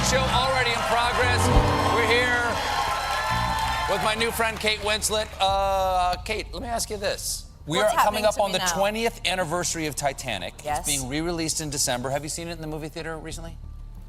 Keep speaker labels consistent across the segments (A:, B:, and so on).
A: show already in progress. We're here with my new friend, Kate Winslet. Kate, let me ask you this. We are coming up on the 20th anniversary of Titanic.
B: Yes.
A: It's being re-released in December. Have you seen it in the movie theater recently?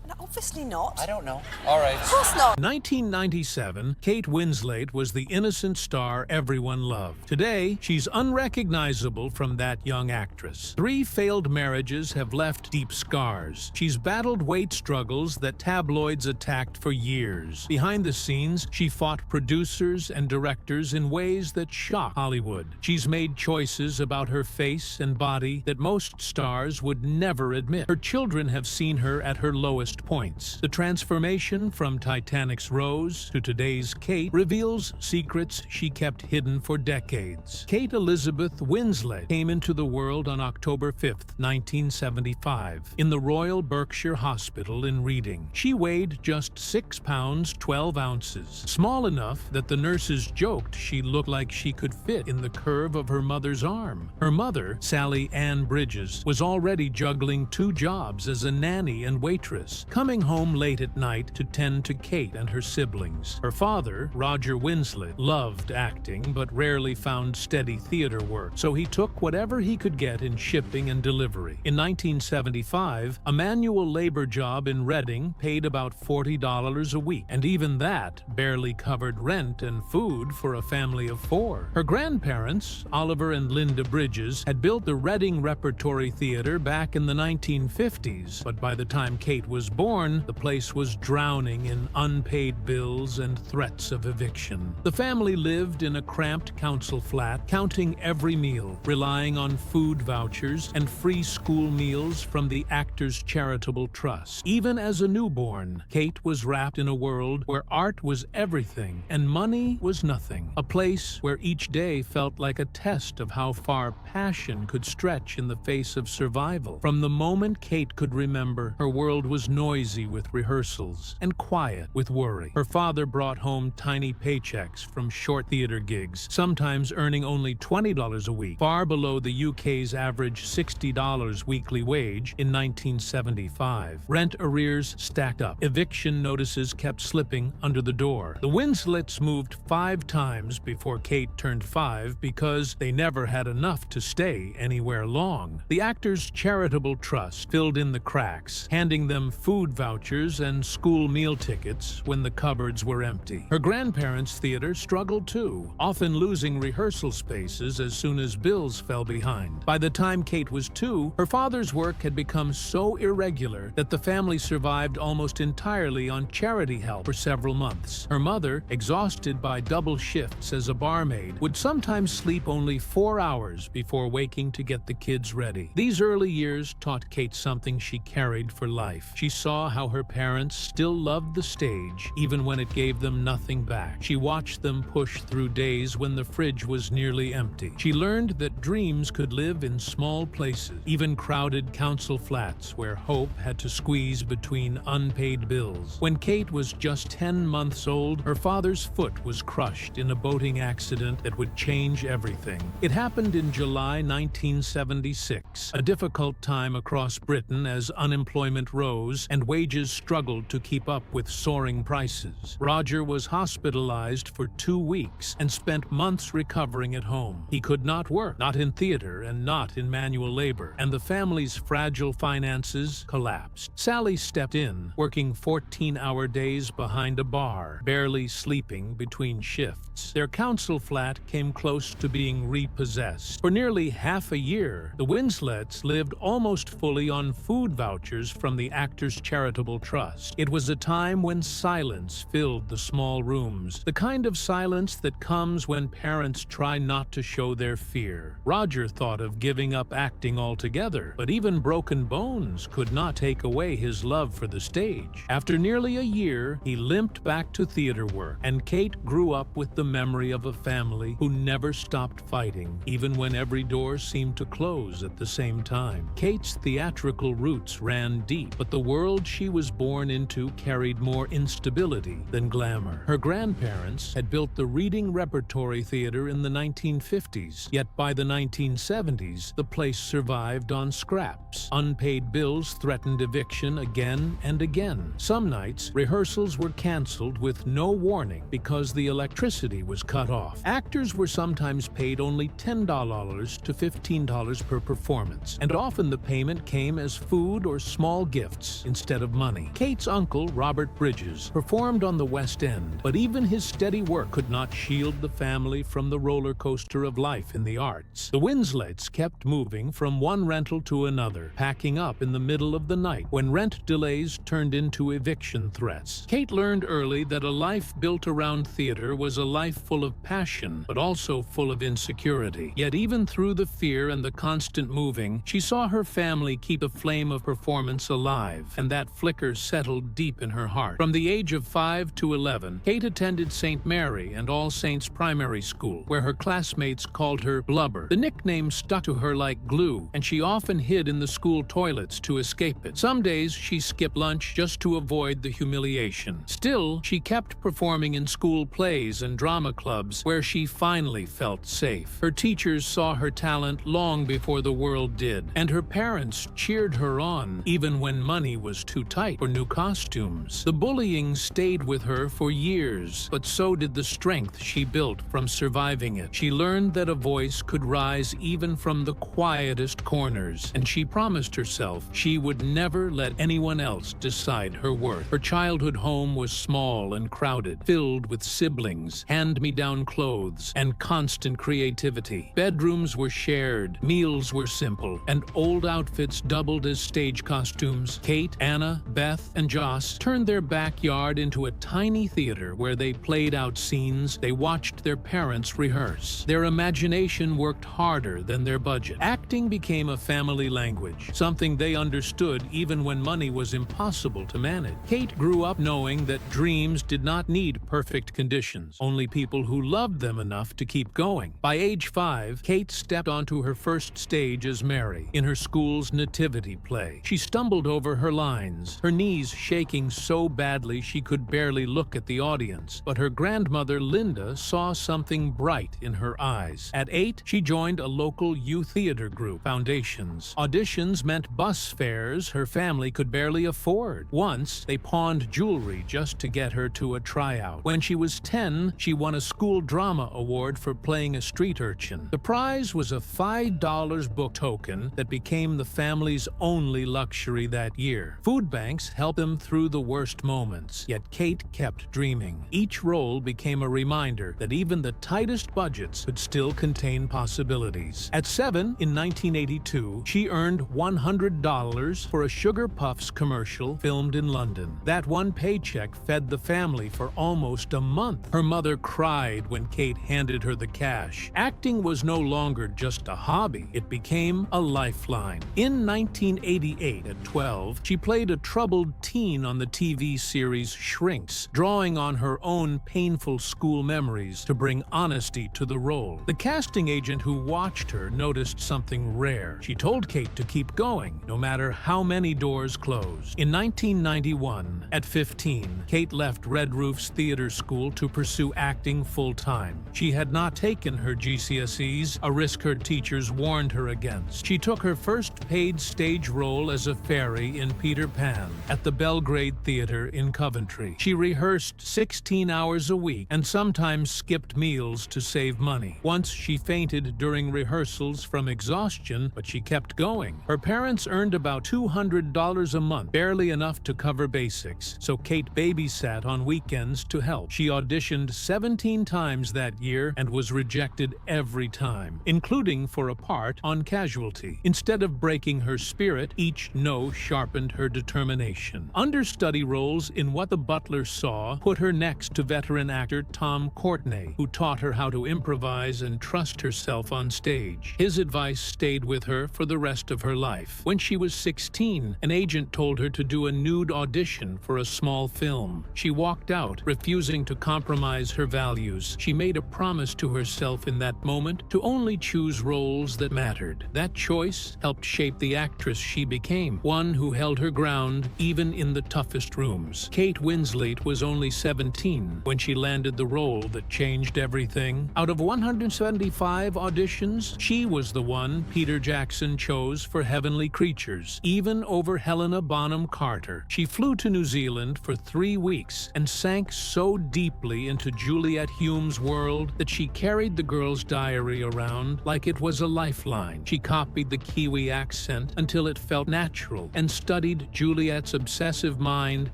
B: No, obviously not.
A: I don't know. All right.
B: Of course not.
C: 1997, Kate Winslet was the innocent star everyone loved. Today, she's unrecognizable from that young actress. 3 failed marriages have left deep scars. She's battled weight struggles that tabloids attacked for years. Behind the scenes, she fought producers and directors in ways that shocked Hollywood. She's made choices about her face and body that most stars would never admit. Her children have seen her at her lowest points. The transformation from Titanic's Rose to today's Kate reveals secrets she kept hidden for decades. Kate Elizabeth Winslet came into the world on October 5th, 1975, in the Royal Berkshire Hospital in Reading. She weighed just 6 pounds 12 ounces, small enough that the nurses joked she looked like she could fit in the curve of her mother's arm. Her mother, Sally Ann Bridges, was already juggling 2 jobs as a nanny and waitress, coming home late at night to tend to Kate and her siblings. Her father, Roger Winslet, loved acting but rarely found steady theater work, so he took whatever he could get in shipping and delivery. In 1975, a manual labor job in Reading paid about $40 a week, and even that barely covered rent and food for a family of 4. Her grandparents, Oliver and Linda Bridges, had built the Reading Repertory Theater back in the 1950s, but by the time Kate was born, the place was drowning in unpaid bills and threats of eviction. The family lived in a cramped council flat, counting every meal, relying on food vouchers and free school meals from the Actors Charitable Trust. Even as a newborn, Kate was wrapped in a world where art was everything and money was nothing. A place where each day felt like a test of how far passion could stretch in the face of survival. From the moment Kate could remember, her world was noisy with rehearsals and quiet with worry. Her father brought home tiny paychecks from short theater gigs, sometimes earning only $20 a week, far below the UK's average $60 weekly wage in 1975. Rent arrears stacked up. Eviction notices kept slipping under the door. The Winslets moved 5 times before Kate turned 5 because they never had enough to stay anywhere long. The Actors Charitable Trust filled in the cracks, handing them food vouchers and school meal tickets when the cupboards were empty. Her grandparents' theater struggled too, often losing rehearsal spaces as soon as bills fell behind. By the time Kate was 2, her father's work had become so irregular that the family survived almost entirely on charity help for several months. Her mother, exhausted by double shifts as a barmaid, would sometimes sleep only 4 hours before waking to get the kids ready. These early years taught Kate something she carried for life. She saw how her parents still loved the stage, even when it gave them nothing back. She watched them push through days when the fridge was nearly empty. She learned that dreams could live in small places, even crowded council flats where hope had to squeeze between unpaid bills. When Kate was just 10 months old, her father's foot was crushed in a boating accident that would change everything. It happened in July 1976, a difficult time across Britain as unemployment rose and wages struggled to keep up with soaring prices. Roger was hospitalized for 2 weeks and spent months recovering at home. He could not work, not in theater and not in manual labor, and the family's fragile finances collapsed. Sally stepped in, working 14-hour days behind a bar, barely sleeping between shifts. Their council flat came close to being repossessed. For nearly half a year, the Winslets lived almost fully on food vouchers from the Actors Charitable Trust. It was a time when silence filled the small rooms, the kind of silence that comes when parents try not to show their fear. Roger thought of giving up acting altogether, but even broken bones could not take away his love for the stage. After nearly a year, he limped back to theater work, and Kate grew up with the memory of a family who never stopped fighting, even when every door seemed to close at the same time. Kate's theatrical roots ran deep, but the world world she was born into carried more instability than glamour. Her grandparents had built the Reading Repertory Theater in the 1950s, yet by the 1970s, the place survived on scraps. Unpaid bills threatened eviction again and again. Some nights, rehearsals were canceled with no warning because the electricity was cut off. Actors were sometimes paid only $10 to $15 per performance, and often the payment came as food or small gifts instead of money. Kate's uncle, Robert Bridges, performed on the West End, but even his steady work could not shield the family from the roller coaster of life in the arts. The Winslets kept moving from one rental to another, packing up in the middle of the night when rent delays turned into eviction threats. Kate learned early that a life built around theater was a life full of passion, but also full of insecurity. Yet even through the fear and the constant moving, she saw her family keep the flame of performance alive, and that flicker settled deep in her heart. From the age of 5 to 11, Kate attended St. Mary and All Saints Primary School, where her classmates called her Blubber. The nickname stuck to her like glue, and she often hid in the school toilets to escape it. Some days she skipped lunch just to avoid the humiliation. Still, she kept performing in school plays and drama clubs, where she finally felt safe. Her teachers saw her talent long before the world did, and her parents cheered her on, even when money was too tight for new costumes. The bullying stayed with her for years, but so did the strength she built from surviving it. She learned that a voice could rise even from the quietest corners, and she promised herself she would never let anyone else decide her worth. Her childhood home was small and crowded, filled with siblings, hand-me-down clothes, and constant creativity. Bedrooms were shared, meals were simple, and old outfits doubled as stage costumes. Kate, Anna, Beth, and Joss turned their backyard into a tiny theater where they played out scenes they watched their parents rehearse. Their imagination worked harder than their budget. Acting became a family language, something they understood even when money was impossible to manage. Kate grew up knowing that dreams did not need perfect conditions, only people who loved them enough to keep going. By age 5, Kate stepped onto her first stage as Mary in her school's nativity play. She stumbled over her lines, her knees shaking so badly she could barely look at the audience. But her grandmother, Linda, saw something bright in her eyes. At 8, she joined a local youth theater group, Foundations. Auditions meant bus fares her family could barely afford. Once, they pawned jewelry just to get her to a tryout. When she was 10, she won a school drama award for playing a street urchin. The prize was a $5 book token that became the family's only luxury that year. Food banks helped them through the worst moments, yet Kate kept dreaming. Each role became a reminder that even the tightest budgets could still contain possibilities. At 7, in 1982, she earned $100 for a Sugar Puffs commercial filmed in London. That one paycheck fed the family for almost a month. Her mother cried when Kate handed her the cash. Acting was no longer just a hobby, it became a lifeline. In 1988, at 12, she played a troubled teen on the TV series Shrinks, drawing on her own painful school memories to bring honesty to the role. The casting agent who watched her noticed something rare. She told Kate to keep going, no matter how many doors closed. In 1991, at 15, Kate left Red Roof's theater school to pursue acting full-time. She had not taken her GCSEs, a risk her teachers warned her against. She took her first paid stage role as a fairy in Peter Pan at the Belgrade Theater in Coventry. She rehearsed 16 hours a week and sometimes skipped meals to save money. Once she fainted during rehearsals from exhaustion, but she kept going. Her parents earned about $200 a month, barely enough to cover basics, so Kate babysat on weekends to help. She auditioned 17 times that year and was rejected every time, including for a part on Casualty. Instead of breaking her spirit, each no sharpened her determination. Understudy roles in What the Butler Saw put her next to veteran actor Tom Courtenay, who taught her how to improvise and trust herself on stage. His advice stayed with her for the rest of her life. When she was 16, an agent told her to do a nude audition for a small film. She walked out, refusing to compromise her values. She made a promise to herself in that moment to only choose roles that mattered. That choice helped shape the actress she became, one who held her ground even in the toughest rooms. Kate Winslet was only 17 when she landed the role that changed everything. Out of 175 auditions, she was the one Peter Jackson chose for Heavenly Creatures, even over Helena Bonham Carter. She flew to New Zealand for 3 weeks and sank so deeply into Juliet Hume's world that she carried the girl's diary around like it was a lifeline. She copied the Kiwi accent until it felt natural and studied Juliet's obsessive mind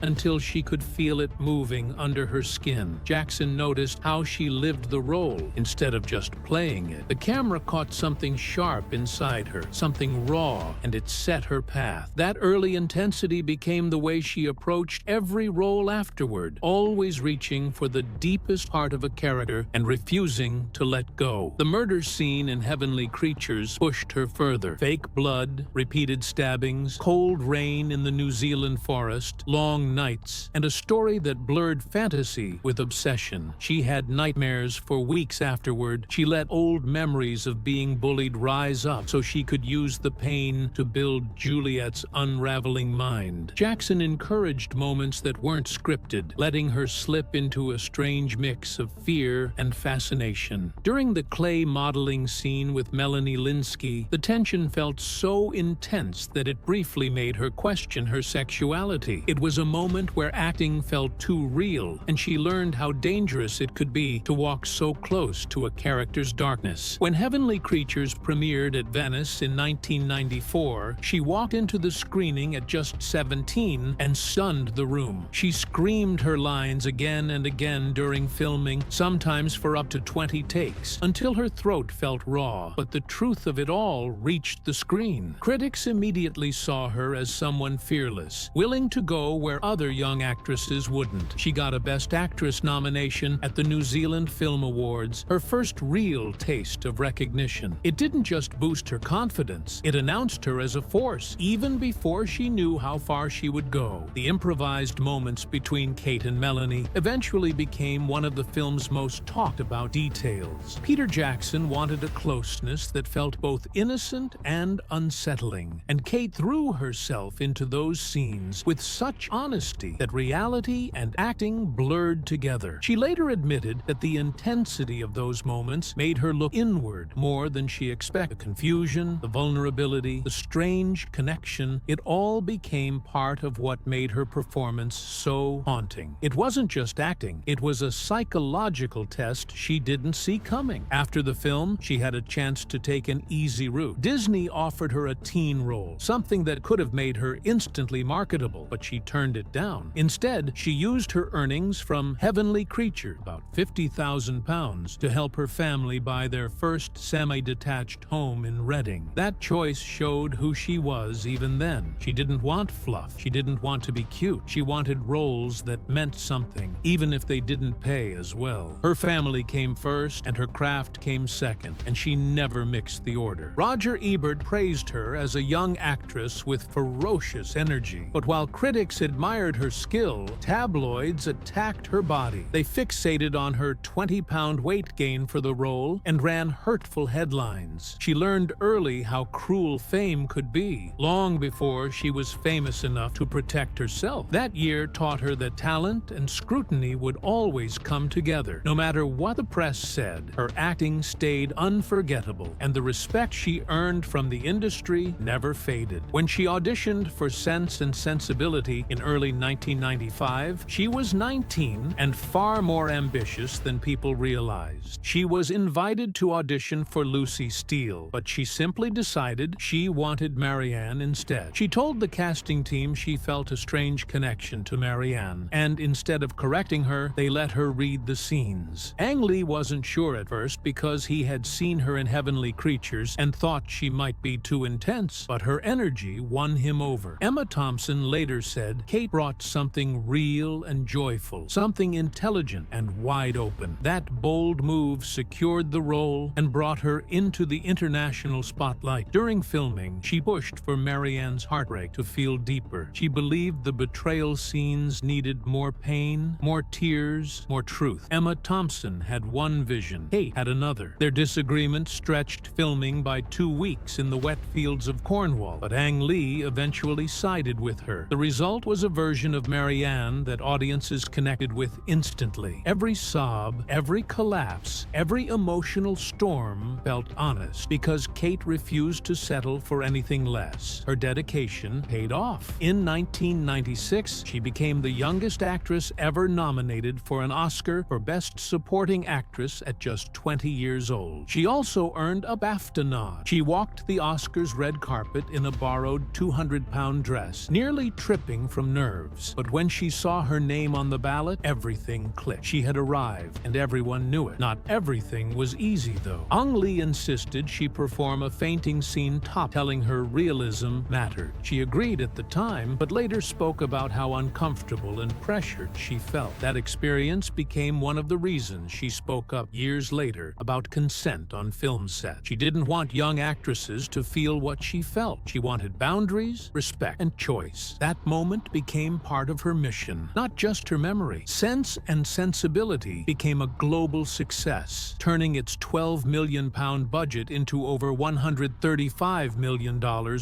C: until she could feel it moving under her skin. Jackson noticed how she lived the role instead of just playing it. The camera caught something sharp inside her, something raw, and it set her path. That early intensity became the way she approached every role afterward, always reaching for the deepest part of a character and refusing to let go. The murder scene in Heavenly Creatures pushed her further. Fake blood, repeated stabbings, cold rain in the New Zealand forest, long nights, and a story that blurred fantasy with obsession. She had nightmares for weeks afterward. She let old memories of being bullied rise up so she could use the pain to build Juliet's unraveling mind. Jackson encouraged moments that weren't scripted, letting her slip into a strange mix of fear and fascination. During the clay modeling scene with Melanie Linsky, the tension felt so intense that it briefly made her question her sexuality. It was a moment where acting felt too real, and she learned how dangerous it could be to walk so close to a character's darkness. When Heavenly Creatures premiered at Venice in 1994, she walked into the screening at just 17 and stunned the room. She screamed her lines again and again during filming, sometimes for up to 20 takes, until her throat felt raw. But the truth of it all reached the screen. Critics immediately saw her as someone fearless, willing to go where other young actresses wouldn't. She got a Best Actress nomination at the New Zealand Film Awards, her first real taste of recognition. It didn't just boost her confidence, it announced her as a force, even before she knew how far she would go. The improvised moments between Kate and Melanie eventually became one of the film's most talked about details. Peter Jackson wanted a closeness that felt both innocent and unsettling, and Kate threw herself into those scenes with such honesty that reality and acting blurred together. She later admitted that the intensity of those moments made her look inward more than she expected. The confusion, the vulnerability, the strange connection, it all became part of what made her performance so haunting. It wasn't just acting, it was a psychological test she didn't see coming. After the film, she had a chance to take an easy route. Disney offered her a teen role, something that could have made her instantly marketable, but she turned it down. Instead, she used her earnings from Heavenly Creature, about £50,000, to help her family buy their first semi-detached home in Reading. That choice showed who she was even then. She didn't want fluff. She didn't want to be cute. She wanted roles that meant something, even if they didn't pay as well. Her family came first, and her craft came second, and she never mixed the order. Roger Ebert praised her as a young actress with ferocious energy. But while critics admired her skill, tabloids attacked her body. They fixated on her 20-pound weight gain for the role and ran hurtful headlines. She learned early how cruel fame could be, long before she was famous enough to protect herself. That year taught her that talent and scrutiny would always come together. No matter what the press said, her acting stayed unforgettable, and the respect she earned from the industry never faded. When she auditioned for Sense and Sensibility in early 1995, she was 19 and far more ambitious than people realized. She was invited to audition for Lucy Steele, but she simply decided she wanted Marianne instead. She told the casting team she felt a strange connection to Marianne, and instead of correcting her, they let her read the scenes. Ang Lee wasn't sure at first because he had seen her in Heavenly Creatures and thought she might be too intense, but her energy won him over. Emma Thompson later said Kate brought something real and joyful, something intelligent and wide open. That bold move secured the role and brought her into the international spotlight. During filming, she pushed for Marianne's heartbreak to feel deeper. She believed the betrayal scenes needed more pain, more tears, more truth. Emma Thompson had one vision, Kate had another. Their disagreement stretched filming by 2 weeks in the wet fields of Cornwall, but Ang Lee eventually sided with her. The result was a version of Marianne that audiences connected with instantly. Every sob, every collapse, every emotional storm felt honest because Kate refused to settle for anything less. Her dedication paid off. In 1996, she became the youngest actress ever nominated for an Oscar for Best Supporting Actress at just 20 years old. She also earned a BAFTA nod. She walked the Oscars red carpet in a borrowed 200-pound dress, nearly tripping from nerves. But when she saw her name on the ballot, everything clicked. She had arrived, and everyone knew it. Not everything was easy, though. Ang Lee insisted she perform a fainting scene top, telling her realism mattered. She agreed at the time, but later spoke about how uncomfortable and pressured she felt. That experience became one of the reasons she spoke up years later about consent on film set. She didn't want young actresses to feel what she felt. She wanted boundaries, respect, and choice. That moment became part of her mission, not just her memory. Sense and Sensibility became a global success, turning its £12 million budget into over $135 million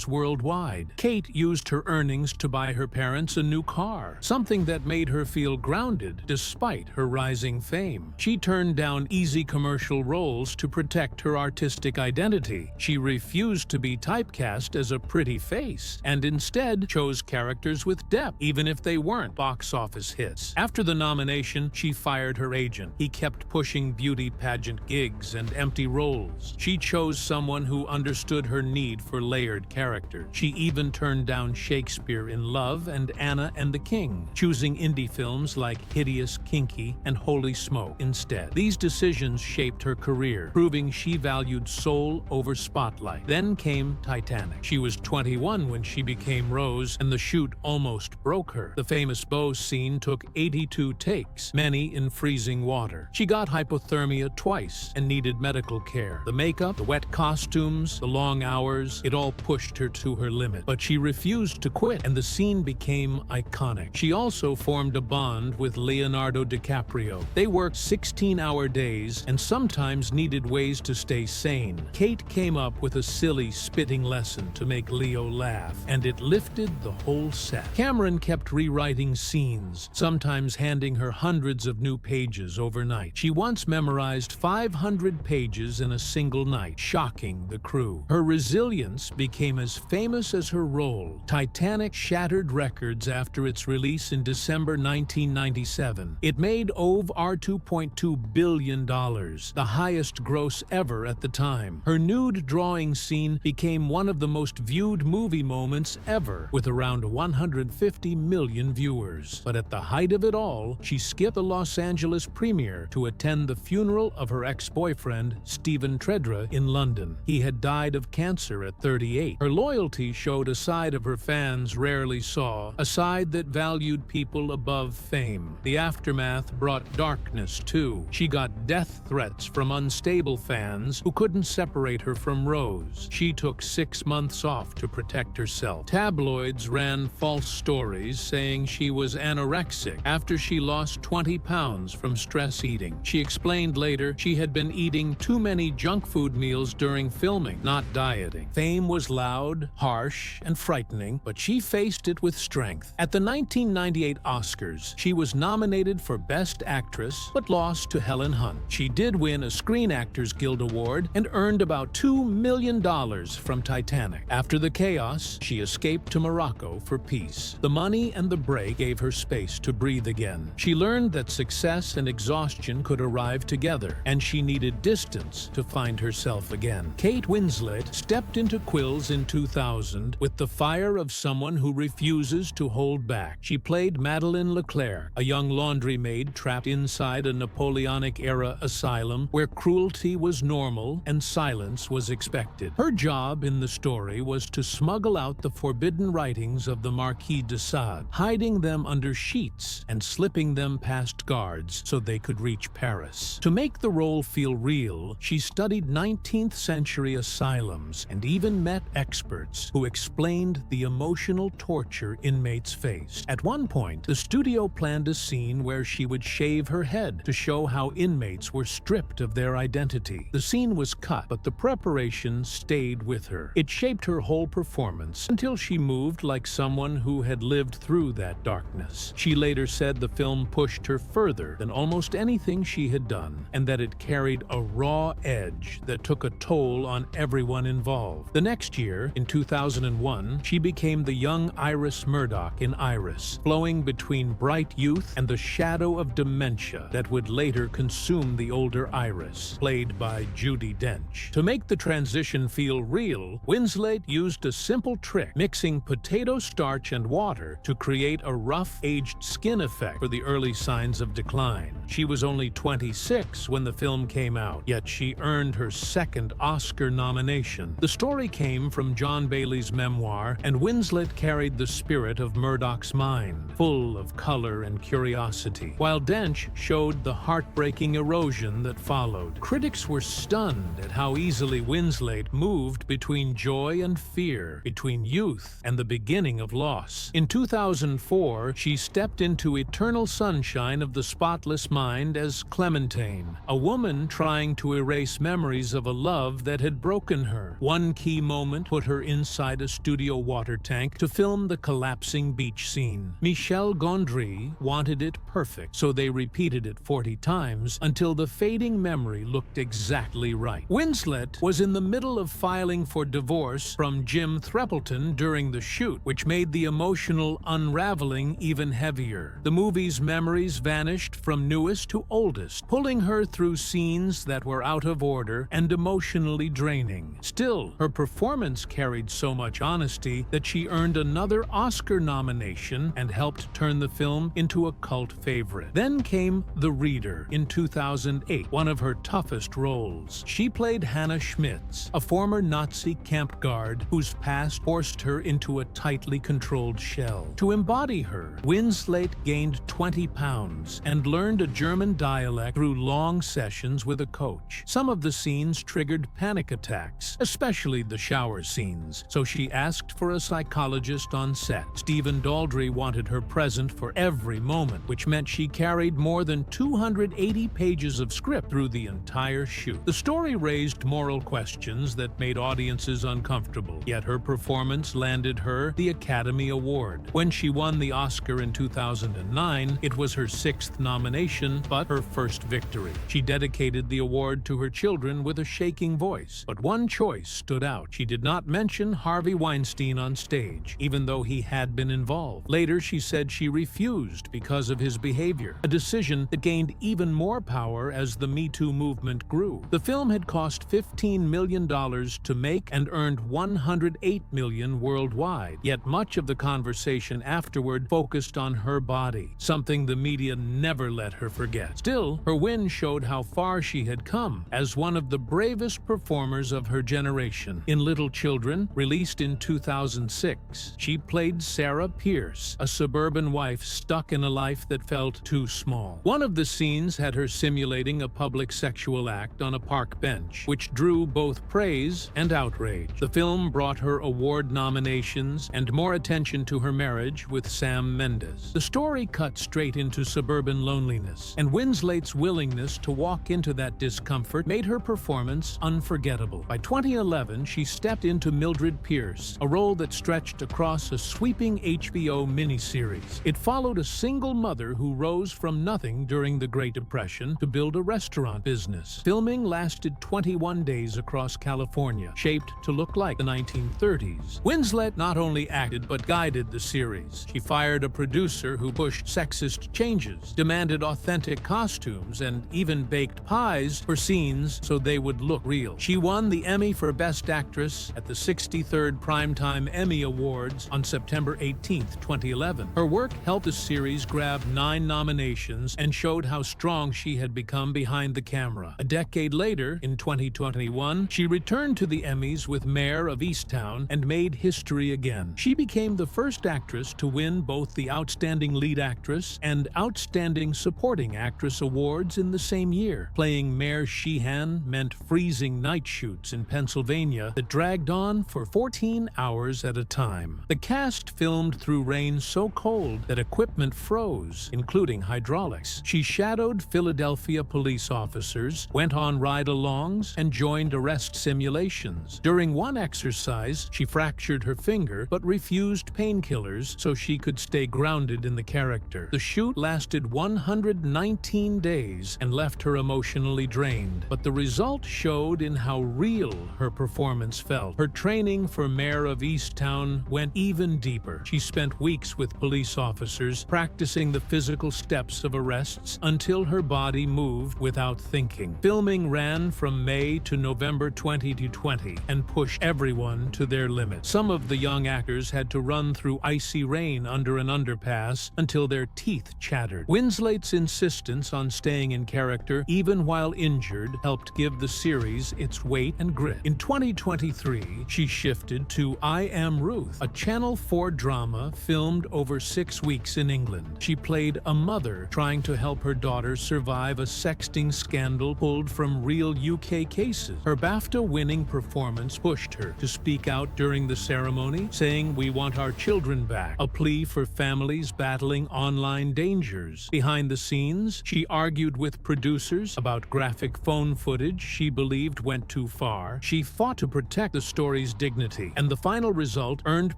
C: worldwide. Kate used her earnings to buy her parents a new car, something that made her feel grounded despite her rising fame. She turned down easy commercial roles to protect her artistic identity. She refused to be typecast as a pretty face, and instead chose characters with depth, even if they weren't box office hits. After the nomination, she fired her agent. He kept pushing beauty pageant gigs and empty roles. She chose someone who understood her need for layered characters. She even turned down Shakespeare in Love and Anna and the King, choosing indie films like Hideous, Kinky, and Holy Smoke instead. These decisions shaped her career, proving she valued soul over spotlight. Then came Titanic. She was 21 when she became Rose, and the shoot almost broke her. The famous bow scene took 82 takes, many in freezing water. She got hypothermia twice and needed medical care. The makeup, the wet costumes, the long hours, it all pushed her to her limit. But she refused to quit, and the scene became iconic. She also formed a bond with Leonardo DiCaprio. They worked 16-hour days and sometimes needed ways to stay sane. Kate came up with a silly spitting lesson to make Leo laugh, and it lifted the whole set. Cameron kept rewriting scenes, sometimes handing her hundreds of new pages overnight. She once memorized 500 pages in a single night, shocking the crew. Her resilience became as famous as her role. Titanic shattered records after its release in December 1997. It made over $2.2 billion, the highest gross ever at the time. Her nude drawing scene became one of the most viewed movie moments ever, with around 150 million viewers. But at the height of it all, she skipped the Los Angeles premiere to attend the funeral of her ex-boyfriend, Stephen Tredra, in London. He had died of cancer at 38. Her loyalty showed a side of her fans rarely saw, a side that valued people above fame. The aftermath brought darkness, too. She got death threats from unstable fans who couldn't separate her from Rose. She took 6 months off to protect herself. Tabloids ran false stories saying she was anorexic after she lost 20 pounds from stress eating. She explained later she had been eating too many junk food meals during filming, not dieting. Fame was loud, harsh, and frightening, but she faced it with strength. At the 1998 Oscars, she was nominated for Best Actress, but lost to Helen Hunt. She did win a Screen Actors Guild Award and earned about $2 million from Titanic. After the chaos, she escaped to Morocco for peace. The money and the break gave her space to breathe again. She learned that success and exhaustion could arrive together, and she needed distance to find herself again. Kate Winslet stepped into Quills in 2000 with the fire of someone who refuses to hold back. She played Madeleine Leclerc, a young laundry maid trapped inside a Napoleonic-era asylum where cruelty was normal and silence was expected. Her job in the story was to smuggle out the forbidden writings of the Marquis de Sade, hiding them under sheets and slipping them past guards so they could reach Paris. To make the role feel real, she studied 19th century asylums and even met experts who explained the emotional torture inmates faced. At one point, the studio planned a scene where she would shave her head to show how inmates were stripped of their identity. The scene was cut, but the preparation stayed with her. It shaped her whole performance until she moved like someone who had lived through that darkness. She later said the film pushed her further than almost anything she had done, and that it carried a raw edge that took a toll on everyone involved. The next year, in 2001, she became the young Iris Murdoch in Iris, flowing between bright youth and the shadow of dementia that would later consume the older Iris, played by Judi Dench. To make the transition feel real, Winslet used a simple trick, mixing potato starch and water to create a rough, aged skin effect for the early signs of decline. She was only 26 when the film came out, yet she earned her second Oscar nomination. The story came from John Bailey's memoir, and Winslet carried the spirit of Murdoch's mind, full of color and curiosity, while Dench showed the heartbreaking erosion that followed. Critics were stunned at how easily Winslet moved between joy and fear, between youth and the beginning of loss. In 2004, she stepped into eternal sunshine of the spotless mind as Clementine, a woman trying to erase memories of a love that had broken her. One key moment put her inside a studio water tank to film the collapsing beach scene. Michel Gondry wanted it perfect, so they repeated it 40 times until the fading memory looked exactly right. Winslet was in the middle of filing for divorce from Jim Threppleton during the shoot, which made the emotional unraveling even heavier. The movie's memories vanished from newest to oldest, pulling her through scenes that were out of order and emotionally draining. Still, her performance carried so much honesty that she earned another Oscar nomination and helped turn the film into a cult favorite. Then came The Reader in 2008, one of her toughest roles. She played Hannah Schmitz, a former Nazi camp guard whose past forced her into a tightly controlled shell. To embody her, Winslet gained 20 pounds and learned a German dialect through long sessions with a coach. Some of the scenes triggered panic attacks, especially the shower scenes, so she asked for a psychologist on set. Stephen Daldry wanted her present for every moment, which meant she carried more than 280 pages of script through the entire shoot. The story raised moral questions that made audiences uncomfortable, yet her performance landed her the Academy Award. When she won the Oscar in 2009, it was her 6th nomination, but her first victory. She dedicated the award to her children with a shaking voice, but one choice stood out. She did not mention Harvey Weinstein on stage, even though he had been involved. Later, she said she refused because of his behavior, a decision that gained even more power as the Me Too movement grew. The film had cost $15 million to make and earned $108 million worldwide, yet much of the conversation afterward focused on her body, something the media never let her forget. Still, her win showed how far she had come as one of the bravest performers of her generation. In Little Children, released in 2006, she played Sarah Pierce, a suburban wife stuck in a life that felt too small. One of the scenes had her simulating a public sexual act on a park bench, which drew both praise and outrage. The film brought her award nominations and more attention to her marriage with Sam Mendes. The story cut straight into suburban loneliness, and Winslet's willingness to walk into that discomfort made her performance unforgettable. By 2011, she stepped into Mildred Pierce, a role that stretched across a sweeping HBO miniseries. It followed a single mother who rose from nothing during the Great Depression to build a restaurant business. Filming lasted 21 days across California, shaped to look like the 1930s. Winslet not only acted but guided the series. She fired a producer who pushed sexist changes, demanded authentic costumes, and even baked pies for scenes so they would look real. She won the Emmy for Best Actress at the 63rd Primetime Emmy Awards on September 18, 2011. Her work helped the series grab 9 nominations and showed how strong she had become behind the camera. A decade later, in 2021, she returned to the Emmys with Mayor of Easttown and made history again. She became the first actress to win both the Outstanding Lead Actress and Outstanding Supporting Actress awards in the same year. Playing Mayor Sheehan meant freezing night shoots in Pennsylvania that dragged on for 14 hours at a time. The cast filmed through rain so cold that equipment froze, including hydraulics. She shadowed Philadelphia police officers, went on ride-alongs, and joined arrest simulations. During one exercise, she fractured her finger finger but refused painkillers so she could stay grounded in the character. The shoot lasted 119 days and left her emotionally drained, but the result showed in how real her performance felt. Her training for Mayor of Easttown went even deeper. She spent weeks with police officers practicing the physical steps of arrests until her body moved without thinking. Filming ran from May to November 2020 and pushed everyone to their limit. Some of the young actors had to run through icy rain under an underpass until their teeth chattered. Winslet's insistence on staying in character, even while injured, helped give the series its weight and grit. In 2023, she shifted to I Am Ruth, a Channel 4 drama filmed over 6 weeks in England. She played a mother trying to help her daughter survive a sexting scandal pulled from real UK cases. Her BAFTA-winning performance pushed her to speak out during the ceremony, saying, "We want our children back," a plea for families battling online dangers. Behind the scenes, she argued with producers about graphic phone footage she believed went too far. She fought to protect the story's dignity, and the final result earned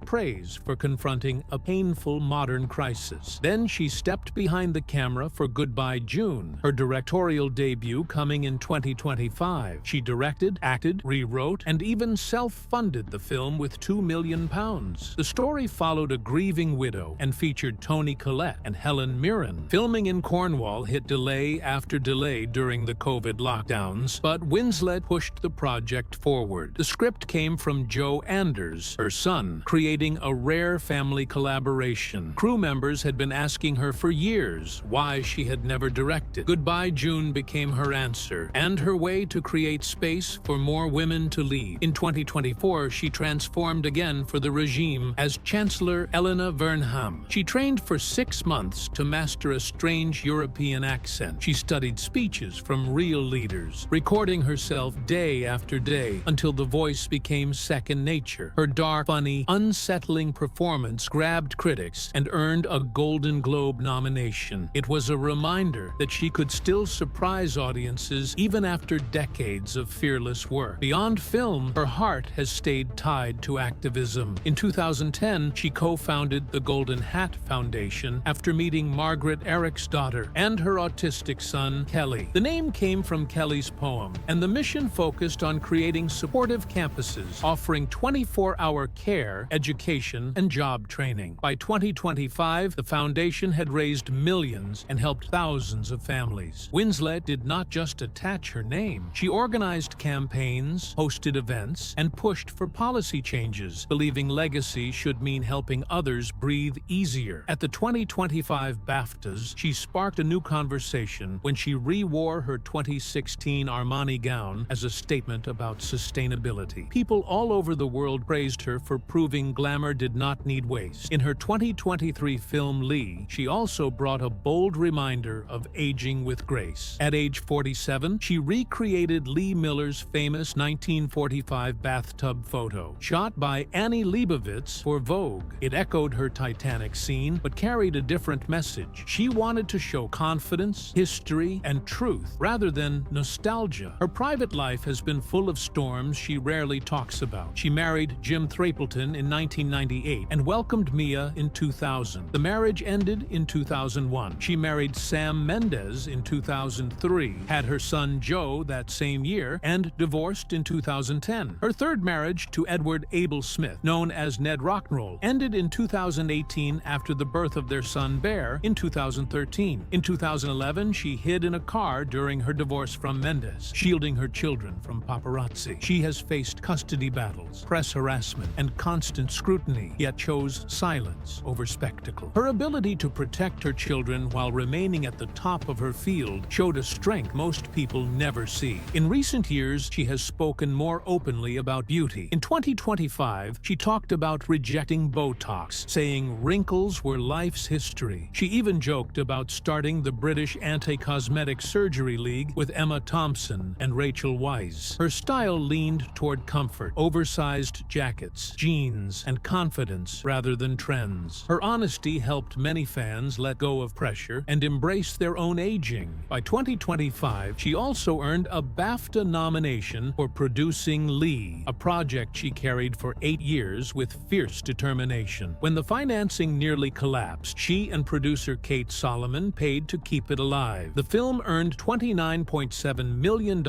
C: praise for confronting a painful modern crisis. Then she stepped behind the camera for Goodbye June, her directorial debut coming in 2025. She directed, acted, rewrote, and even self-funded the film with £2 million. The story followed a grieving widow and featured Toni Collette and Helen Mirren. Filming in Cornwall hit delay after delay during the COVID lockdowns, but Winslet pushed the project forward. The script came from Joe Anders, her son, creating a rare family collaboration. Crew members had been asking her for years why she had never directed. Goodbye June became her answer, and her way to create space for more women to lead. In 2024, she transformed again for the regime as Chancellor Elena Vernham. She trained for 6 months to master a strange European accent. She studied speeches from real leaders, recording herself day after day until the voice became second nature. Her dark, funny, unsettling performance grabbed critics and earned a Golden Globe nomination. It was a reminder that she could still surprise audiences even after decades of fearless work. Beyond film, her heart has stayed tied to activism. In 2010, she co-founded the Golden Hat Foundation after meeting Margaret Eriksdotter and her autistic son, Kelly. The name came from Kelly's poem, and the mission focused on creating supportive campuses offering 24-hour care, education, and job training. By 2025, the foundation had raised millions and helped thousands of families. Winslet did not just attach her name. She organized campaigns, hosted events, and pushed for policy changes, believing legacy should mean helping others breathe easier. At the 2025 BAFTAs, she sparked a new conversation when she re-wore her 2016 Armani gown as a statement about sustainability. People all over the world praised her for proving glamour did not need waste. In her 2023 film Lee, she also brought a bold reminder of aging with grace. At age 47, she recreated Lee Miller's famous 1945 bathtub photo, shot by Annie Leibovitz for Vogue. It echoed her Titanic scene, but carried a different message. She wanted to show confidence, history, and truth, rather than nostalgia. Her private life has been full of storms she rarely talks about. She married Jim Thrappleton in 1998 and welcomed Mia in 2000. The marriage ended in 2001. She married Sam Mendes in 2003, had her son Joe that same year, and divorced in 2010. Her third marriage to Edward Abel Smith, known as Ned Rock'n'Roll, ended in 2018 after the birth of their son Bear in 2013. In 2011, she hid in a car during her divorce from Mendes, shielding her children from paparazzi. She has faced custody battles, press harassment, and constant scrutiny, yet chose silence over spectacle. Her ability to protect her children while remaining at the top of her field showed a strength most people never see. In recent years, she has spoken more openly about beauty. In 2025, she talked about rejecting Botox, saying wrinkles were life's history. She even joked about starting the British Anti-Cosmetic Surgery League with Emma Thompson and Rachel Weisz. Her style leaned toward comfort, oversized jackets, jeans, and confidence rather than trends. Her honesty helped many fans let go of pressure and embrace their own aging. By 2025, she also earned a BAFTA nomination for producing Lee, a project she carried for 8 years. years with fierce determination. When the financing nearly collapsed, she and producer Kate Solomon paid to keep it alive. The film earned $29.7 million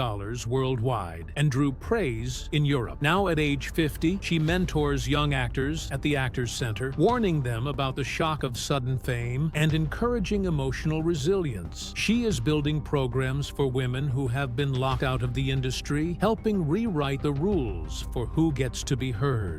C: worldwide and drew praise in Europe. Now at age 50, she mentors young actors at the Actors Center, warning them about the shock of sudden fame and encouraging emotional resilience. She is building programs for women who have been locked out of the industry, helping rewrite the rules for who gets to be heard.